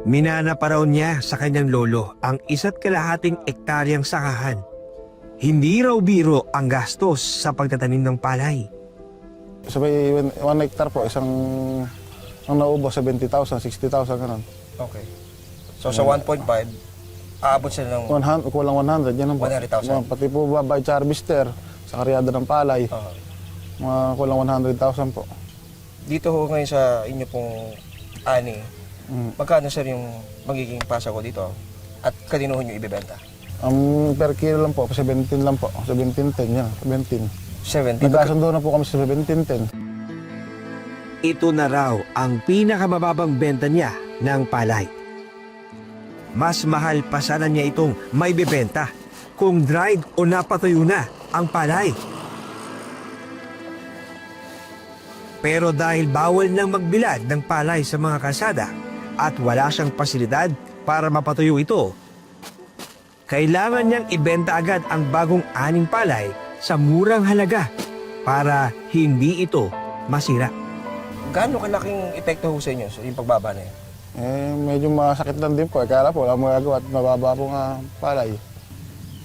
Minana pa raw niya sa kanyang lolo ang 1.5 ektaryang sakahan. Hindi raw biro ang gastos sa pagtatanim ng palay. Sabay 1 hectare po, ang naubos 70,000, 60,000 ganun. Okay. So sa 1.5, aabot sila ng 100, kulang 100, yan ang po. 100,000. Pati po ba sa harvester, sa karyada ng palay, mga kulang 100,000 po. Dito ho ngayon sa inyo pong ani, magkano sir yung magiging pasa ko dito? At kanino ho nyo ibebenta? Per kilo lang po, 17 lang po, 17.10 yan, 17. 70. Nagkasundo na po kami sa 17.10. Ito na raw ang pinakamababang benta niya ng palay. Mas mahal pa sana niya itong may bebenta kung dried o napatuyo na ang palay. Pero dahil bawal nang magbilad ng palay sa mga kalsada at wala siyang pasilidad para mapatuyo ito, kailangan niyang ibenta agad ang bagong aning palay sa murang halaga para hindi ito masira. Gaano kalaking epekto ho sa inyo sa yung pagbaba na yun? Medyo masakit lang din po. Kaya po, wala magagawa at mababa po nga palay.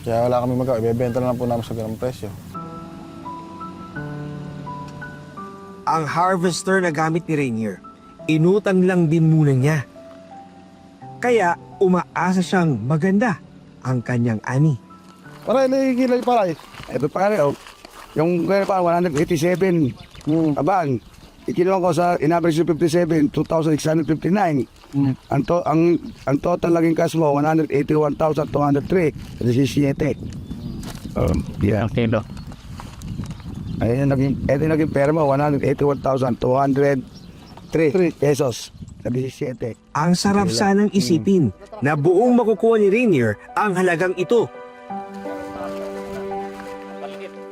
Kaya wala kami magawa. Ibebenta na lang po namin sa ganung presyo. Ang harvester na gamit ni Rainier, inutang lang din muna niya. Kaya umaasa siyang maganda ang kanyang ani. Para iligilay palay. Ito pa rin, yung kaya pa, 187. Abang, ikinuha ko sa in-average 57, 2,659. Ang total naging cash mo, 181,203. 17. Yeah, kilo. Ayun ito yung naging pera mo, 181,203 pesos. 17. Ang sarap sanang isipin na buong makukuha ni Rainier ang halagang ito.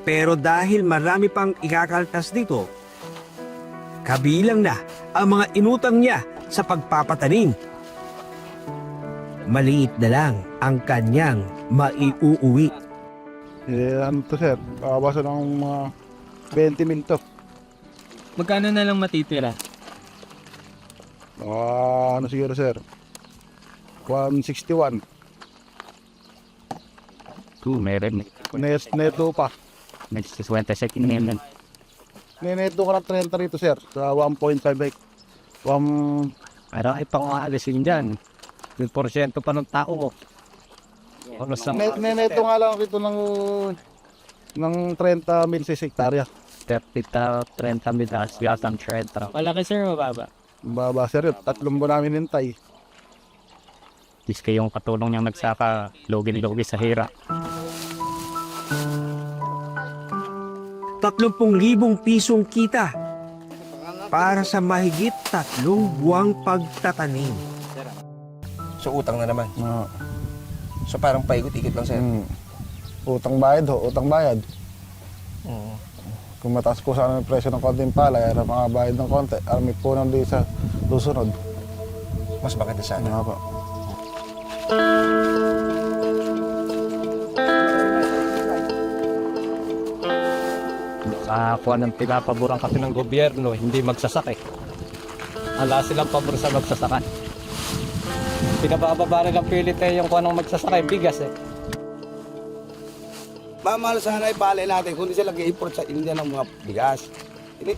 Pero dahil marami pang ikakaltas dito, kabilang na ang mga inutang niya sa pagpapatanim. Maliit na lang ang kanyang maiuuwi. Ano to sir? Kakabasa ng mga 20 mil to. Magkano na lang matitira? Ano siguro sir? 161. Meron. Neto pa. Next 26 million. Neto ko na 30 rito sir. Sa 1.5 like. Pero ay pang-aalisin dyan. 10% pa ng tao. Neto nga lang rito ng 30 mil sa hektarya. 30 mil as ang trend. Malaki sir, mababa. Baba sir, 3 buwan namin hintay. Dis kayong katulong niyang nagsaka, logi-logi sa hira. 30,000 pisong kita para sa mahigit 3 buwang pagtatanim. So utang na naman. So parang paikot-ikot lang sir. Utang bayad ho, utang bayad. Kung mataas po sana yung presyo ng konting palay, ay mga bayad ng konti, may punan din sa susunod. Mas maganda sana. Nga po. Nakakuha ng pinapaboran kasi ng gobyerno, hindi magsasake. Wala silang pabor sa magsasaka. Pinabababa rin ang pilit yung kung anong magsasaka, bigas eh. Mamahal sana yung palay natin kung di sila nag-import sa India ng mga bigas.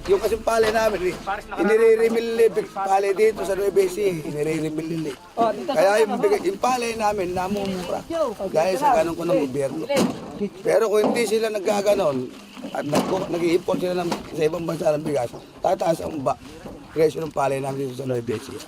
Yung kasing palay namin, inire-remil palay dito sa Nueva Ecija, inire-remil. Kaya yung palay namin namumura gaya sa ganun ko ng gobyerno. Pero kung hindi sila nagkaganon at nag-import sila sa ibang bansa ng bigas, tataas ang presyo ng palay namin dito sa Nueva Ecija.